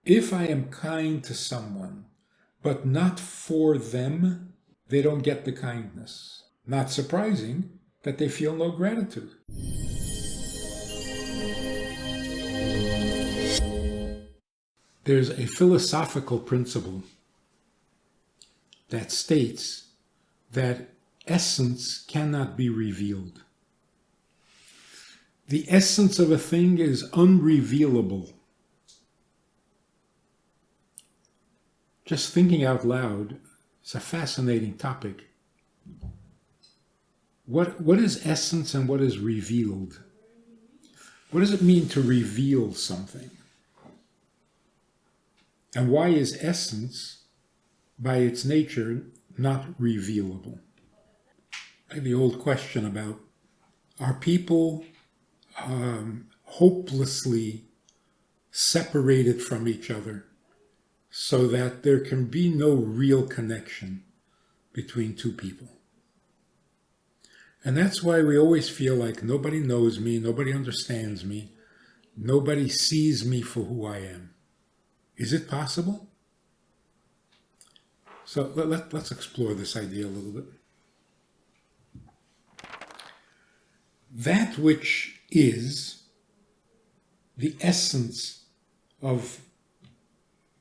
If I am kind to someone, but not for them, they don't get the kindness. Not surprising that they feel no gratitude. There's a philosophical principle that states that essence cannot be revealed. The essence of a thing is unrevealable. Just thinking out loud, it's a fascinating topic. What is essence and what is revealed? What does it mean to reveal something? And why is essence, by its nature, not revealable? Like the old question about, are people hopelessly separated from each other so that there can be no real connection between two people? And that's why we always feel like nobody knows me, nobody understands me, nobody sees me for who I am. Is it possible? So let's explore this idea a little bit. That which is the essence of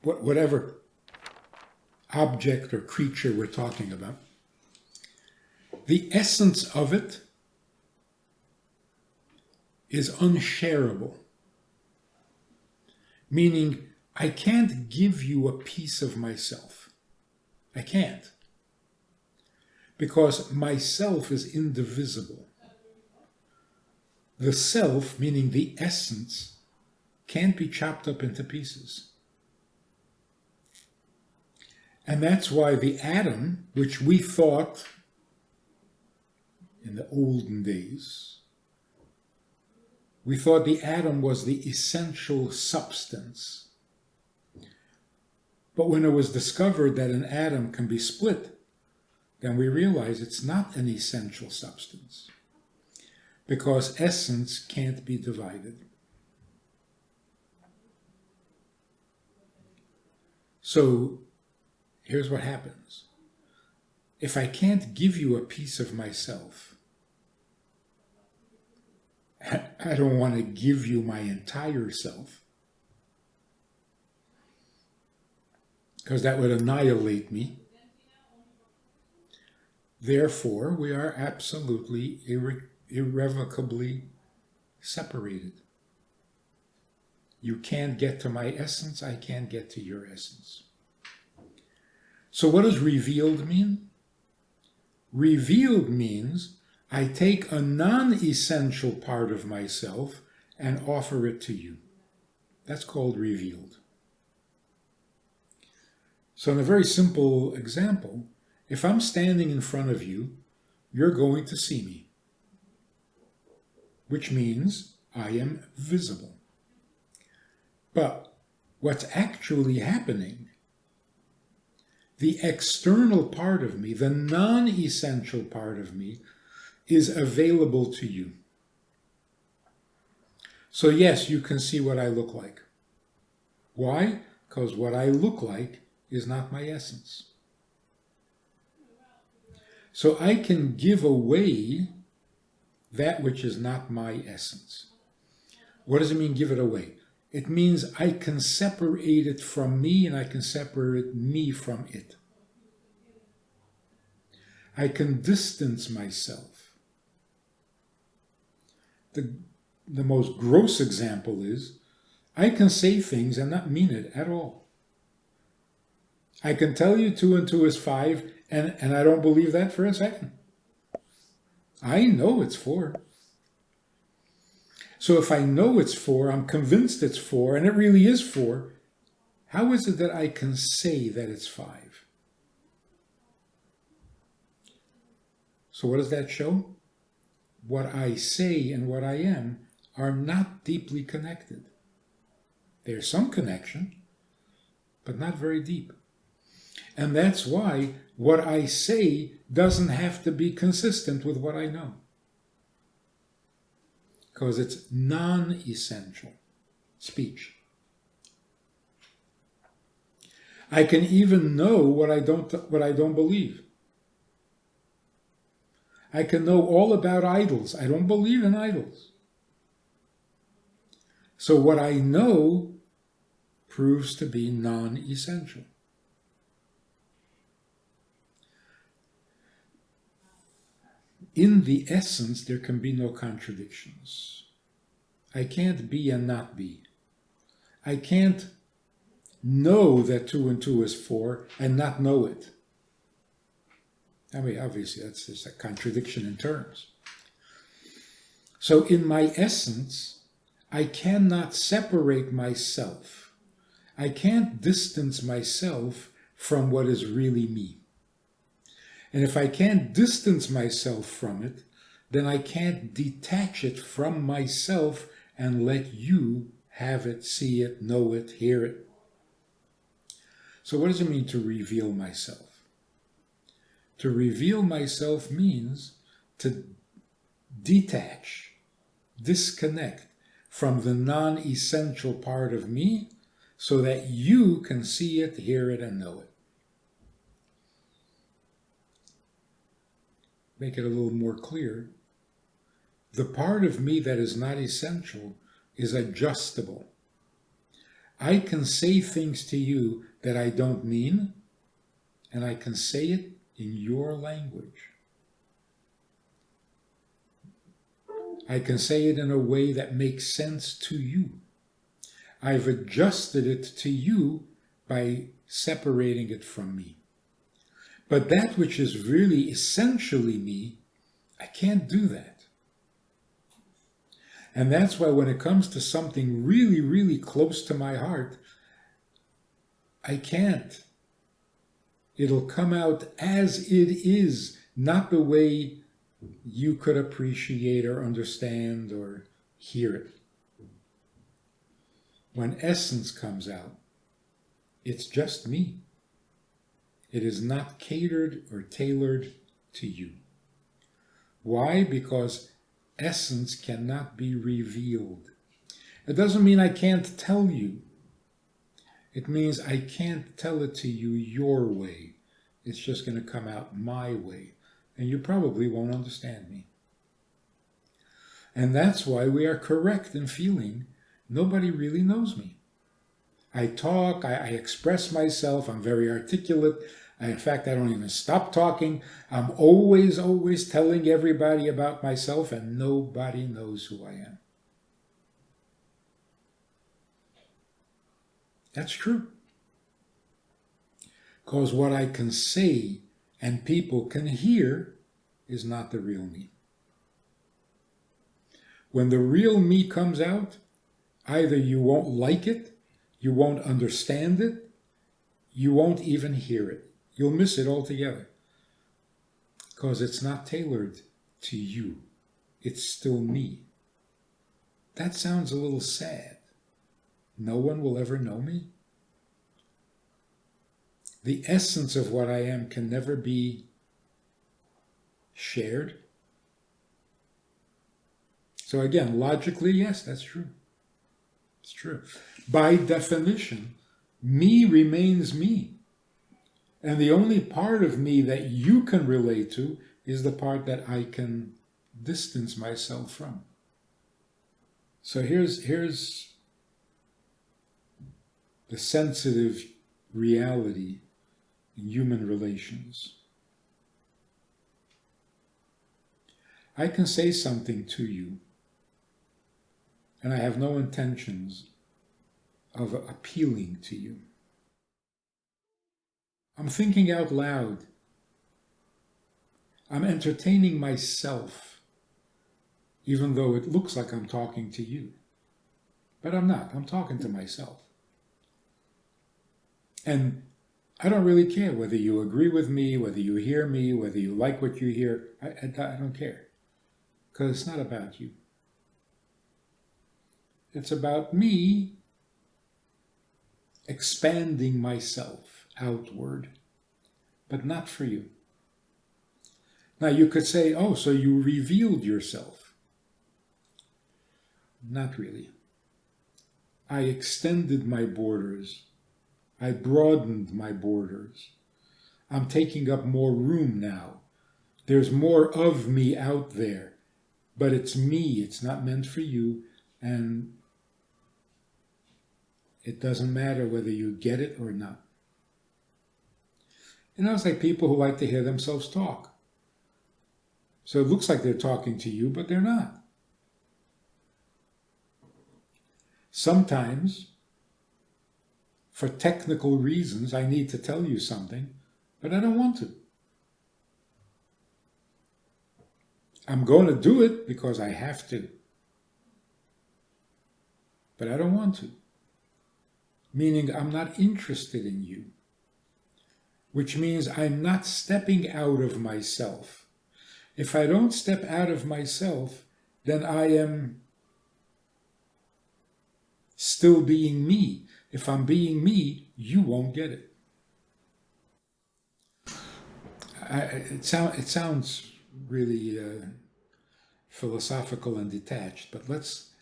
whatever object or creature we're talking about, the essence of it is unshareable, meaning I can't give you a piece of myself. I can't. Because myself is indivisible. The self, meaning the essence, can't be chopped up into pieces. And that's why the atom, which we thought in the olden days, we thought the atom was the essential substance. But when it was discovered that an atom can be split, then we realize it's not an essential substance, because essence can't be divided. So here's what happens. If I can't give you a piece of myself, I don't want to give you my entire self, because that would annihilate me. Therefore, we are absolutely, irrevocably separated. You can't get to my essence, I can't get to your essence. So what does revealed mean? Revealed means I take a non-essential part of myself and offer it to you. That's called revealed. So in a very simple example, if I'm standing in front of you, you're going to see me, which means I am visible. But what's actually happening, the external part of me, the non-essential part of me, is available to you. So yes, you can see what I look like. Why? Because what I look like is not my essence. So I can give away that which is not my essence. What does it mean, give it away? It means I can separate it from me and I can separate me from it. I can distance myself. The most gross example is I can say things and not mean it at all. I can tell you 2 and 2 is 5, and I don't believe that for a second. I know it's 4. So if I know it's 4, I'm convinced it's 4, and it really is 4, how is it that I can say that it's 5? So what does that show? What I say and what I am are not deeply connected. There's some connection, but not very deep. And that's why what I say doesn't have to be consistent with what I know, because it's non-essential speech. I can even know what I don't believe. I can know all about idols. I don't believe in idols. So what I know proves to be non-essential. In the essence, there can be no contradictions. I can't be and not be. I can't know that 2 and 2 is 4 and not know it. I mean, obviously, that's just a contradiction in terms. So in my essence, I cannot separate myself. I can't distance myself from what is really me. And if I can't distance myself from it, then I can't detach it from myself and let you have it, see it, know it, hear it. So what does it mean to reveal myself? To reveal myself means to detach, disconnect from the non-essential part of me so that you can see it, hear it, and know it. Make it a little more clear. The part of me that is not essential is adjustable. I can say things to you that I don't mean, and I can say it in your language. I can say it in a way that makes sense to you. I've adjusted it to you by separating it from me. But that which is really essentially me, I can't do that. And that's why when it comes to something really, really close to my heart, I can't. It'll come out as it is, not the way you could appreciate or understand or hear it. When essence comes out, it's just me. It is not catered or tailored to you. Why? Because essence cannot be revealed. It doesn't mean I can't tell you. It means I can't tell it to you your way. It's just going to come out my way. And you probably won't understand me. And that's why we are correct in feeling nobody really knows me. I talk, I express myself, I'm very articulate. In fact, I don't even stop talking. I'm always telling everybody about myself, and nobody knows who I am. That's true. Because what I can say and people can hear is not the real me. When the real me comes out, either you won't like it, you won't understand it, you won't even hear it. You'll miss it altogether. Because it's not tailored to you. It's still me. That sounds a little sad. No one will ever know me. The essence of what I am can never be shared. So again, logically, yes, that's true. It's true. By definition, me remains me. And the only part of me that you can relate to is the part that I can distance myself from. So here's the sensitive reality in human relations. I can say something to you, and I have no intentions of appealing to you. I'm thinking out loud. I'm entertaining myself, even though it looks like I'm talking to you. But I'm not. I'm talking to myself. And I don't really care whether you agree with me, whether you hear me, whether you like what you hear. I don't care. Because it's not about you. It's about me expanding myself outward, but not for you. Now you could say, oh, so you revealed yourself. Not really. I extended my borders I broadened my borders. I'm taking up more room now. There's more of me out there, but it's me. It's not meant for you, and it doesn't matter whether you get it or not. It's like people who like to hear themselves talk. So it looks like they're talking to you, but they're not. Sometimes, for technical reasons, I need to tell you something, but I don't want to. I'm going to do it because I have to, but I don't want to. Meaning I'm not interested in you, which means I'm not stepping out of myself. If I don't step out of myself, then I am still being me. If I'm being me, you won't get it. It sounds really philosophical and detached, but let's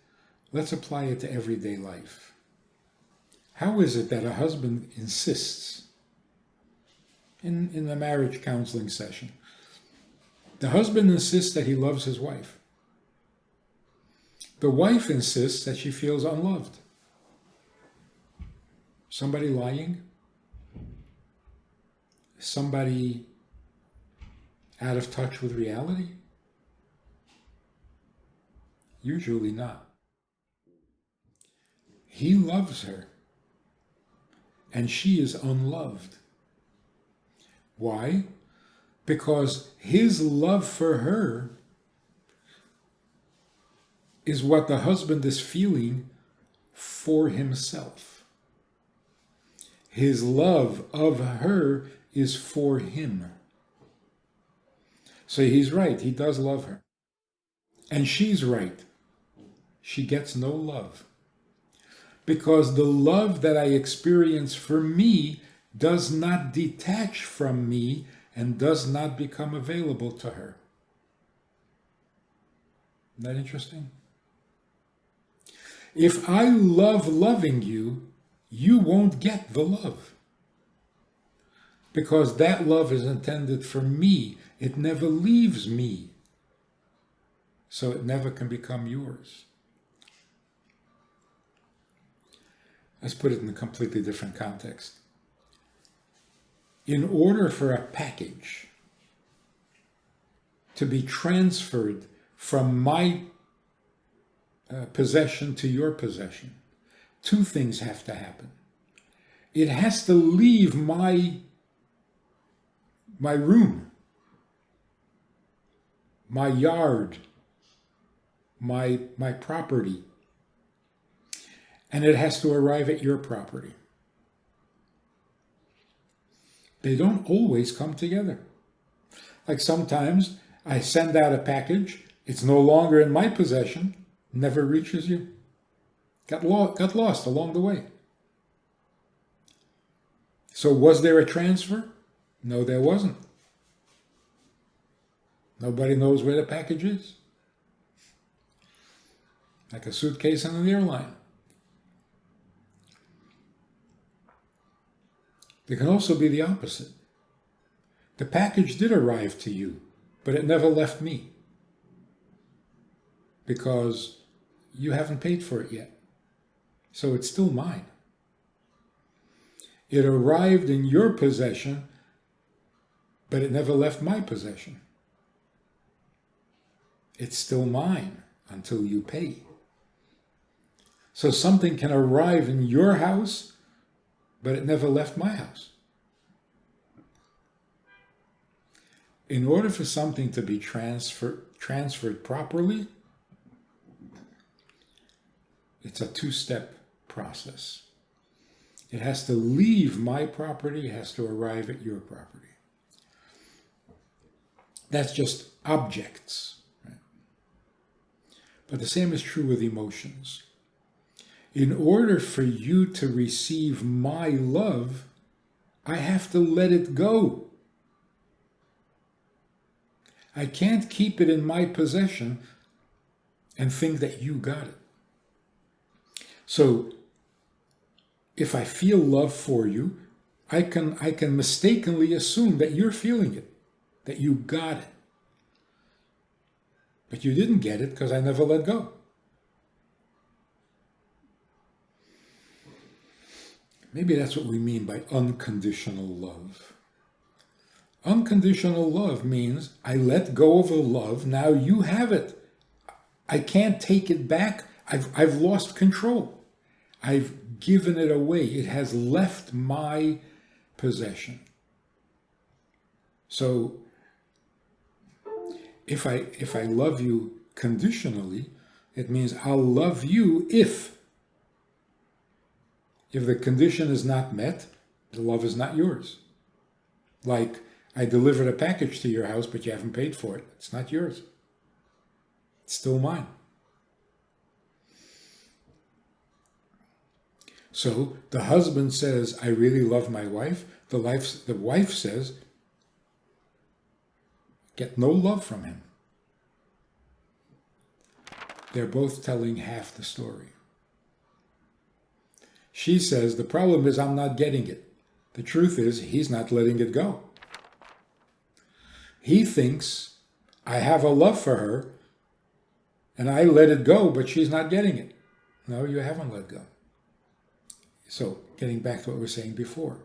apply it to everyday life. How is it that a husband insists in the marriage counseling session? The husband insists that he loves his wife. The wife insists that she feels unloved. Somebody lying? Somebody out of touch with reality? Usually not. He loves her, and she is unloved. Why? Because his love for her is what the husband is feeling for himself. His love of her is for him. So he's right, he does love her. And she's right. She gets no love. Because the love that I experience for me does not detach from me and does not become available to her. Isn't that interesting? If I love loving you, you won't get the love. Because that love is intended for me. It never leaves me. So it never can become yours. Let's put it in a completely different context. In order for a package to be transferred from my possession to your possession, two things have to happen. It has to leave my room, my yard, my property, and it has to arrive at your property. They don't always come together. Like sometimes I send out a package, it's no longer in my possession, never reaches you. Got lost along the way. So was there a transfer? No, there wasn't. Nobody knows where the package is. Like a suitcase on an airline. There can also be the opposite. The package did arrive to you, but it never left me. Because you haven't paid for it yet. So it's still mine. It arrived in your possession, but it never left my possession. It's still mine until you pay. So something can arrive in your house, but it never left my house. In order for something to be transferred properly, it's a two-step process. It has to leave my property, it has to arrive at your property. That's just objects. Right? But the same is true with emotions. In order for you to receive my love, I have to let it go. I can't keep it in my possession and think that you got it. So if I feel love for you, I can mistakenly assume that you're feeling it, that you got it. But you didn't get it because I never let go. Maybe that's what we mean by unconditional love. Unconditional love means I let go of a love, now you have it. I can't take it back. I've lost control. I've given it away. It has left my possession. So if I love you conditionally, it means I'll love you if the condition is not met, the love is not yours. Like, I delivered a package to your house, but you haven't paid for it. It's not yours. It's still mine. So the husband says, I really love my wife. The wife says, get no love from him. They're both telling half the story. She says, the problem is I'm not getting it. The truth is, he's not letting it go. He thinks I have a love for her, and I let it go, but she's not getting it. No, you haven't let go. So, getting back to what we were saying before.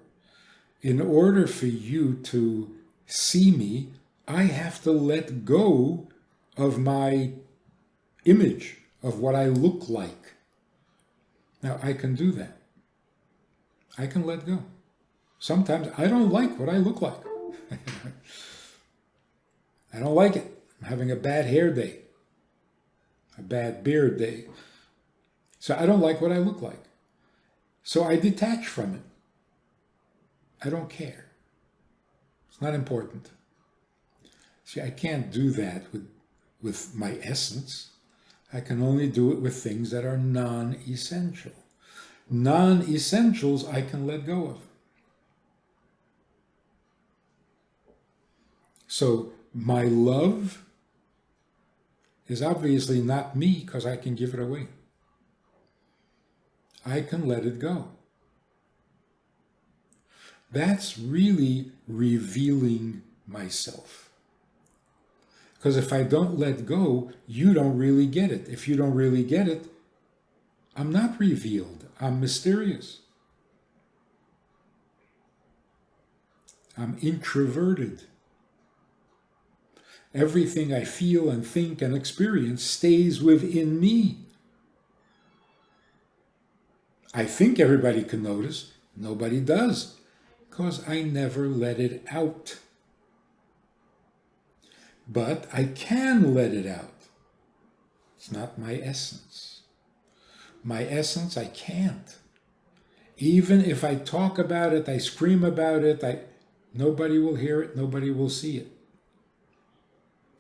In order for you to see me, I have to let go of my image of what I look like. Now, I can do that. I can let go. Sometimes I don't like what I look like. I don't like it. I'm having a bad hair day, a bad beard day. So I don't like what I look like. So I detach from it. I don't care. It's not important. See, I can't do that with my essence. I can only do it with things that are non-essential. Non-essentials I can let go of. So my love is obviously not me because I can give it away. I can let it go. That's really revealing myself. Because if I don't let go, you don't really get it. If you don't really get it, I'm not revealed. I'm mysterious. I'm introverted. Everything I feel and think and experience stays within me. I think everybody can notice. Nobody does, because I never let it out. But I can let it out. It's not my essence. My essence, I can't. Even if I talk about it, I scream about it, nobody will hear it, nobody will see it.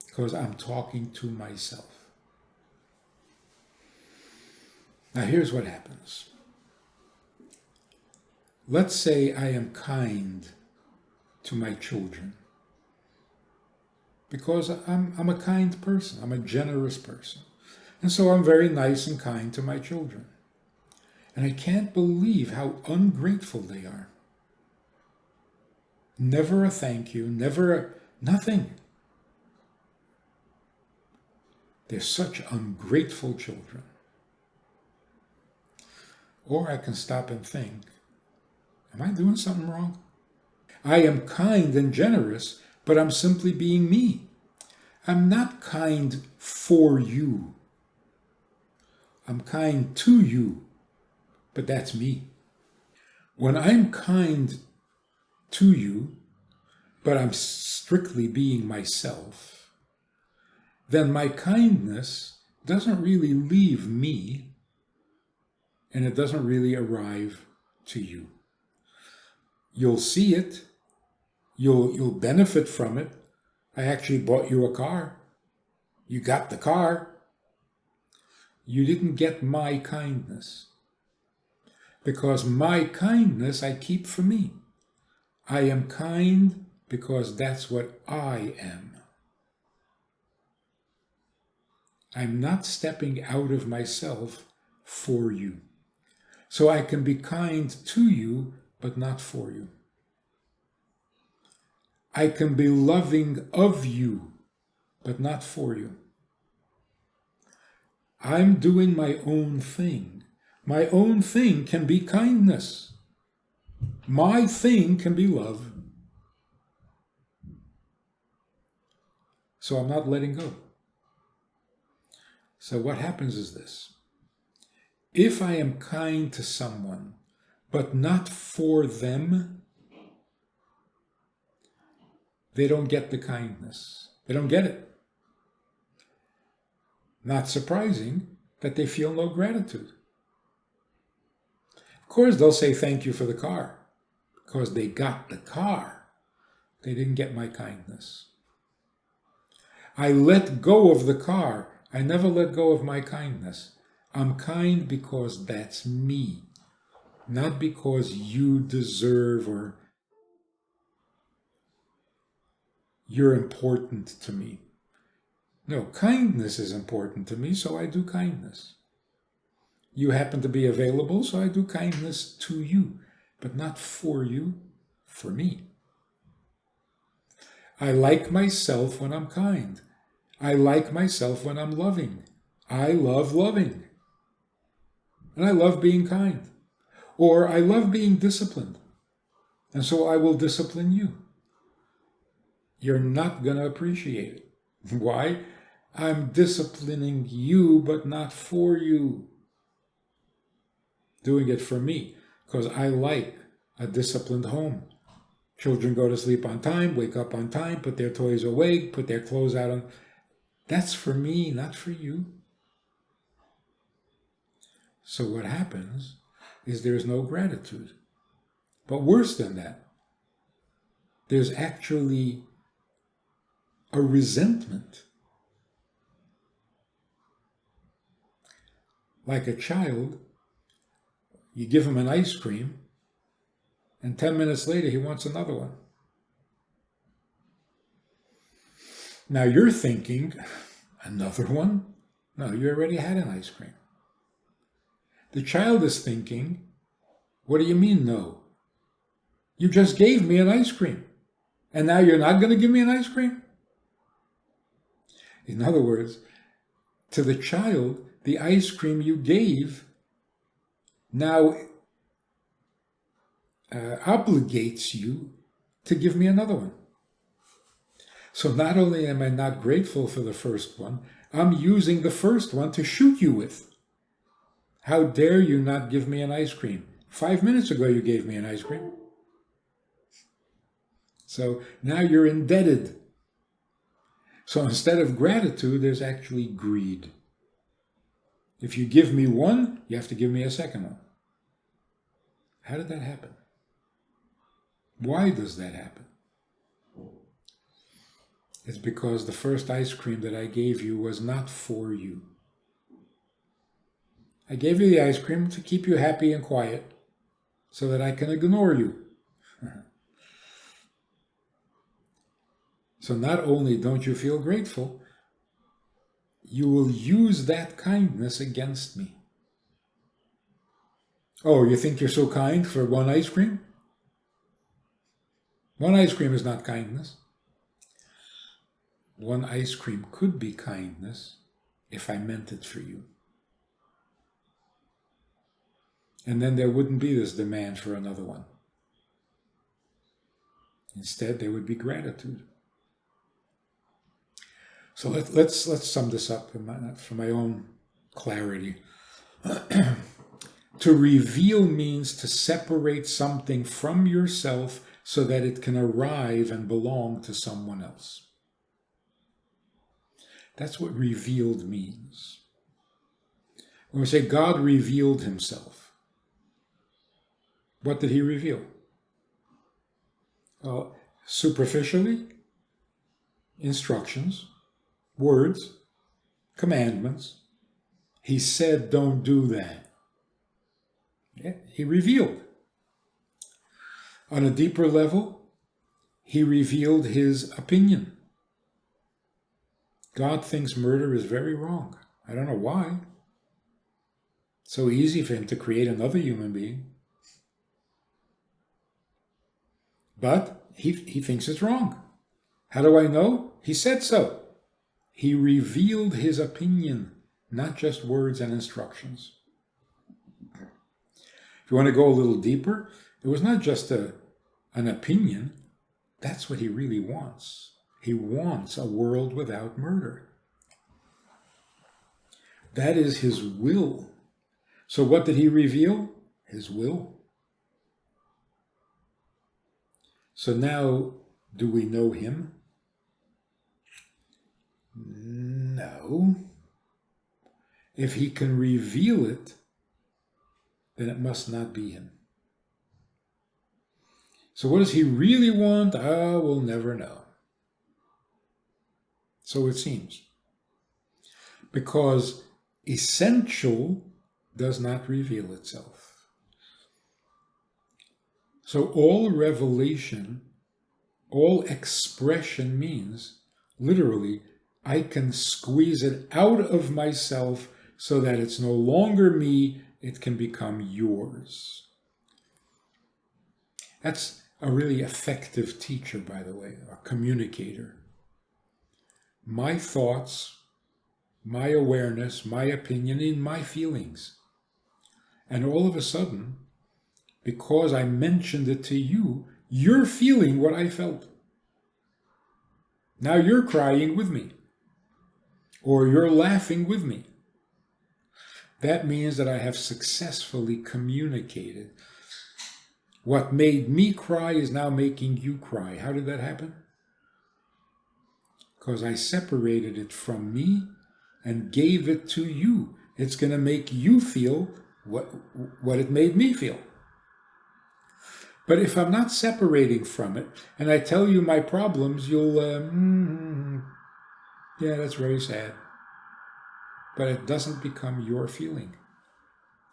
Because I'm talking to myself. Now here's what happens. Let's say I am kind to my children. Because I'm a kind person, I'm a generous person. And so I'm very nice and kind to my children. And I can't believe how ungrateful they are. Never a thank you, nothing. They're such ungrateful children. Or I can stop and think, am I doing something wrong? I am kind and generous, but I'm simply being me. I'm not kind for you. I'm kind to you, but that's me. When I'm kind to you, but I'm strictly being myself, then my kindness doesn't really leave me, and it doesn't really arrive to you. You'll see it. You'll benefit from it. I actually bought you a car. You got the car. You didn't get my kindness. Because my kindness I keep for me. I am kind because that's what I am. I'm not stepping out of myself for you. So I can be kind to you, but not for you. I can be loving of you, but not for you. I'm doing my own thing. My own thing can be kindness. My thing can be love. So I'm not letting go. So what happens is this. If I am kind to someone, but not for them, they don't get the kindness. They don't get it. Not surprising that they feel no gratitude. Of course, they'll say thank you for the car, because they got the car. They didn't get my kindness. I let go of the car. I never let go of my kindness. I'm kind because that's me, not because you deserve or you're important to me. No, kindness is important to me, so I do kindness. You happen to be available, so I do kindness to you, but not for you, for me. I like myself when I'm kind. I like myself when I'm loving. I love loving. And I love being kind. Or I love being disciplined. And so I will discipline you. You're not going to appreciate it. Why? I'm disciplining you, but not for you. Doing it for me, because I like a disciplined home. Children go to sleep on time, wake up on time, put their toys away, put their clothes out on. That's for me, not for you. So what happens is there's no gratitude. But worse than that, there's actually a resentment. Like a child, you give him an ice cream, and 10 minutes later he wants another one. Now you're thinking, another one? No, you already had an ice cream. The child is thinking, what do you mean no? You just gave me an ice cream, and now you're not going to give me an ice cream? In other words, to the child, the ice cream you gave now obligates you to give me another one. So not only am I not grateful for the first one, I'm using the first one to shoot you with. How dare you not give me an ice cream? 5 minutes ago you gave me an ice cream. So now you're indebted. So instead of gratitude, there's actually greed. If you give me one, you have to give me a second one. How did that happen? Why does that happen? It's because the first ice cream that I gave you was not for you. I gave you the ice cream to keep you happy and quiet so that I can ignore you. So not only don't you feel grateful, you will use that kindness against me. Oh, you think you're so kind for one ice cream? One ice cream is not kindness. One ice cream could be kindness if I meant it for you. And then there wouldn't be this demand for another one. Instead, there would be gratitude. So let's sum this up for my own clarity. To reveal means to separate something from yourself so that it can arrive and belong to someone else. That's what revealed means. When we say God revealed himself, what did he reveal? Well, superficially, instructions, words, commandments. He said, don't do that. Yeah, he revealed. On a deeper level, he revealed his opinion. God thinks murder is very wrong. I don't know why. So easy for him to create another human being. But he thinks it's wrong. How do I know? He said so. He revealed his opinion, not just words and instructions. If you want to go a little deeper, it was not just an opinion. That's what he really wants. He wants a world without murder. That is his will. So what did he reveal? His will. So now, do we know him? No. If he can reveal it, then it must not be him. So what does he really want? We'll never know. So it seems. Because essential does not reveal itself. So all revelation, all expression means, literally, I can squeeze it out of myself so that it's no longer me, it can become yours. That's a really effective teacher, by the way, a communicator. My thoughts, my awareness, my opinion, and my feelings. And all of a sudden, because I mentioned it to you, you're feeling what I felt. Now you're crying with me. Or you're laughing with me. That means that I have successfully communicated. What made me cry is now making you cry. How did that happen? Because I separated it from me and gave it to you. It's going to make you feel what it made me feel. But if I'm not separating from it, and I tell you my problems, you'll, yeah, that's very sad. But it doesn't become your feeling,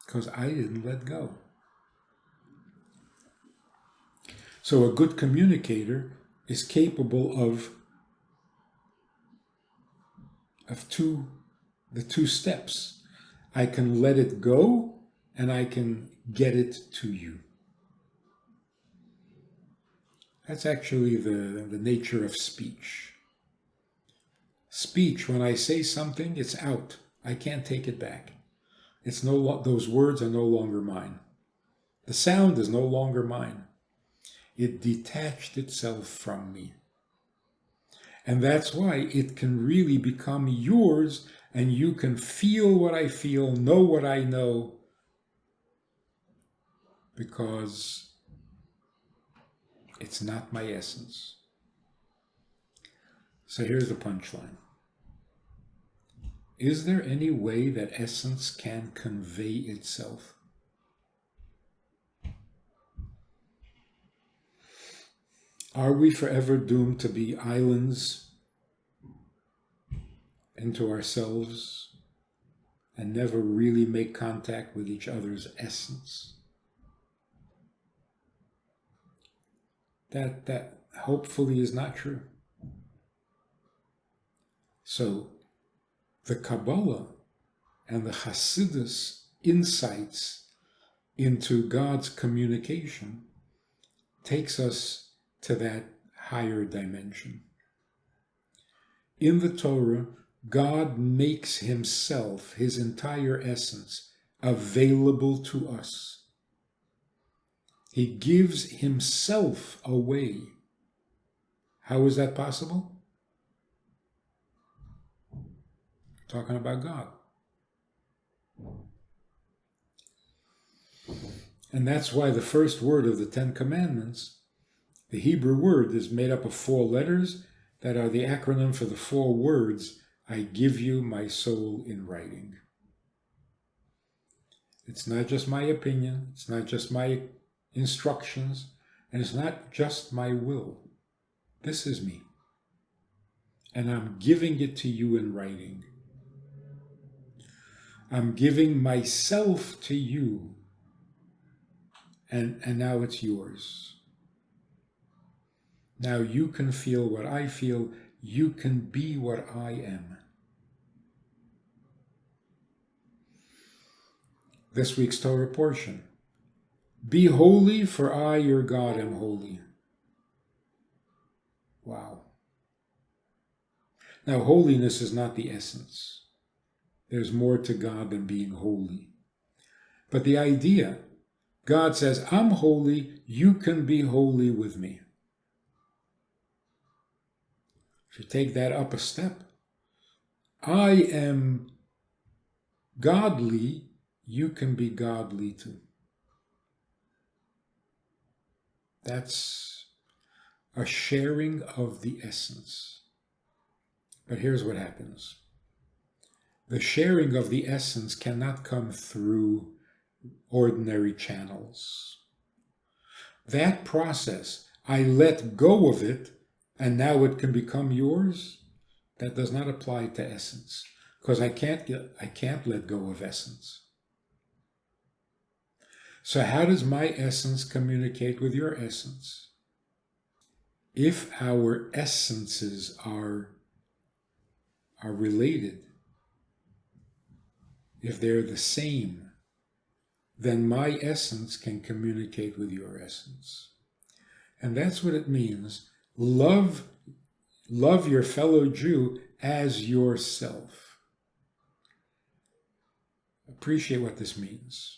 because I didn't let go. So a good communicator is capable of the two steps. I can let it go, and I can get it to you. That's actually the nature of speech. Speech, when I say something, it's out. I can't take it back. Those words are no longer mine. The sound is no longer mine. It detached itself from me. And that's why it can really become yours, and you can feel what I feel, know what I know, because it's not my essence. So here's the punchline. Is there any way that essence can convey itself? Are we forever doomed to be islands into ourselves and never really make contact with each other's essence? That hopefully is not true. So the Kabbalah and the Hasidus insights into God's communication takes us to that higher dimension. In the Torah, God makes himself, his entire essence, available to us. He gives himself away. How is that possible? Talking about God. And that's why the first word of the Ten Commandments, the Hebrew word, is made up of 4 letters that are the acronym for the 4 words, I give you my soul in writing. It's not just my opinion, it's not just my instructions, and it's not just my will. This is me. And I'm giving it to you in writing. I'm giving myself to you, and now it's yours. Now you can feel what I feel. You can be what I am. This week's Torah portion. Be holy, for I, your God, am holy. Wow. Now, holiness is not the essence. There's more to God than being holy. But the idea, God says, I'm holy, you can be holy with me. If you take that up a step, I am godly, you can be godly too. That's a sharing of the essence. But here's what happens. The sharing of the essence cannot come through ordinary channels. That process, I let go of it, and now it can become yours, that does not apply to essence. Because I can't let go of essence. So how does my essence communicate with your essence? If our essences are related, if they're the same, then my essence can communicate with your essence. And that's what it means. Love your fellow Jew as yourself. Appreciate what this means.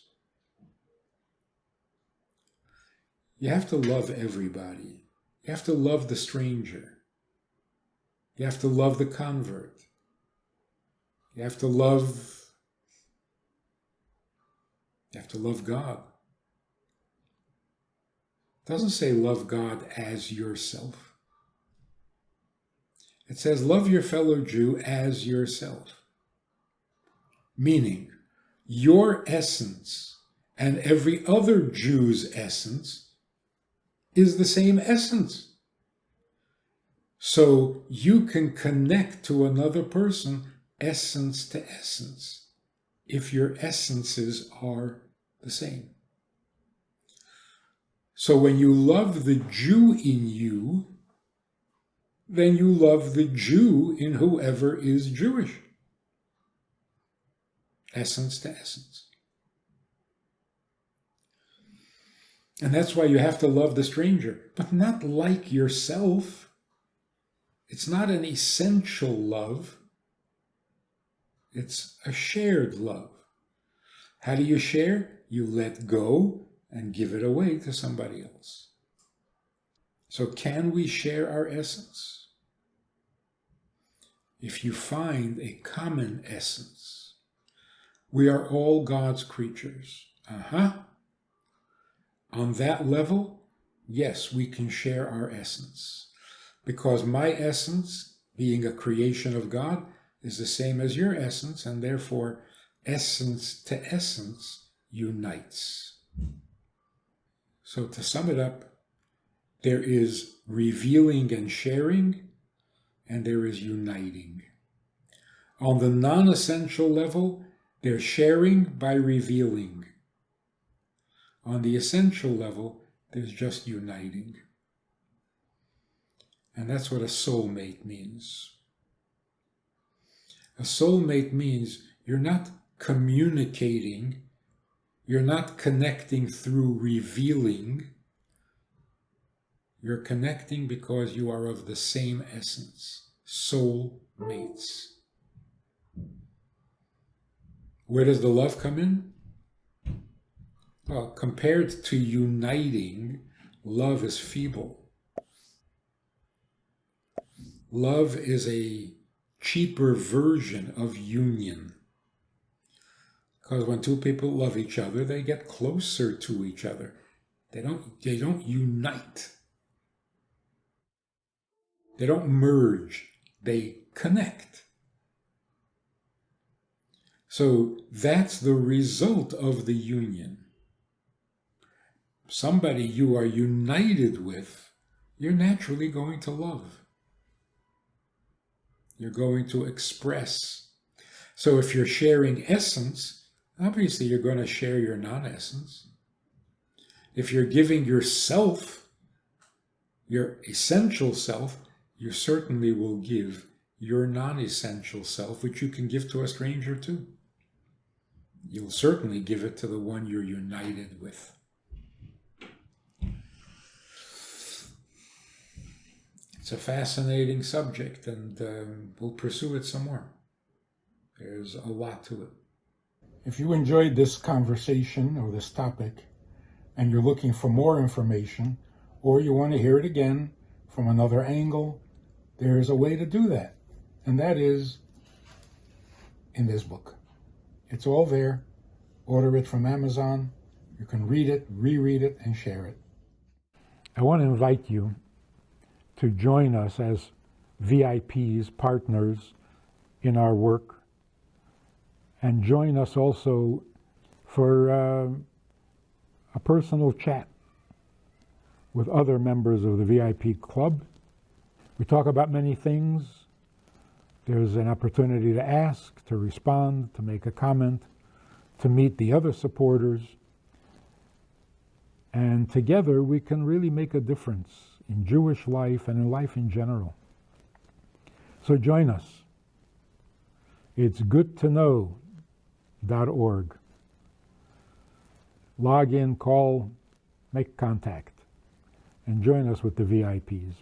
You have to love everybody. You have to love the stranger. You have to love the convert. You have to love God. It doesn't say love God as yourself. It says love your fellow Jew as yourself. Meaning, your essence and every other Jew's essence is the same essence. So you can connect to another person essence to essence if your essences are the same. So when you love the Jew in you, then you love the Jew in whoever is Jewish. Essence to essence. And that's why you have to love the stranger, but not like yourself. It's not an essential love. It's a shared love. How do you share? You let go and give it away to somebody else. So can we share our essence? If you find a common essence, we are all God's creatures. On that level, yes, we can share our essence. Because my essence, being a creation of God, is the same as your essence, and therefore essence to essence unites. So to sum it up, there is revealing and sharing, and there is uniting. On the non-essential level, there's sharing by revealing. On the essential level, there's just uniting. And that's what a soulmate means. A soulmate means you're not communicating, you're not connecting through revealing, you're connecting because you are of the same essence. Soulmates. Where does the love come in? Well, compared to uniting, love is feeble. Love is a cheaper version of union. Because when two people love each other, they get closer to each other. They don't unite. They don't merge. They connect. So that's the result of the union. Somebody you are united with, you're naturally going to love. You're going to express. So if you're sharing essence, obviously you're going to share your non-essence. If you're giving yourself, your essential self, you certainly will give your non-essential self, which you can give to a stranger too. You'll certainly give it to the one you're united with. It's a fascinating subject, and we'll pursue it some more. There's a lot to it. If you enjoyed this conversation or this topic, and you're looking for more information, or you want to hear it again from another angle, there's a way to do that. And that is in this book. It's all there. Order it from Amazon. You can read it, reread it, and share it. I want to invite you to join us as VIPs, partners in our work, and join us also for a personal chat with other members of the VIP club. We talk about many things. There's an opportunity to ask, to respond, to make a comment, to meet the other supporters. And together we can really make a difference in Jewish life and in life in general. So join us. It's goodtoknow.org. Log in, call, make contact, and join us with the VIPs.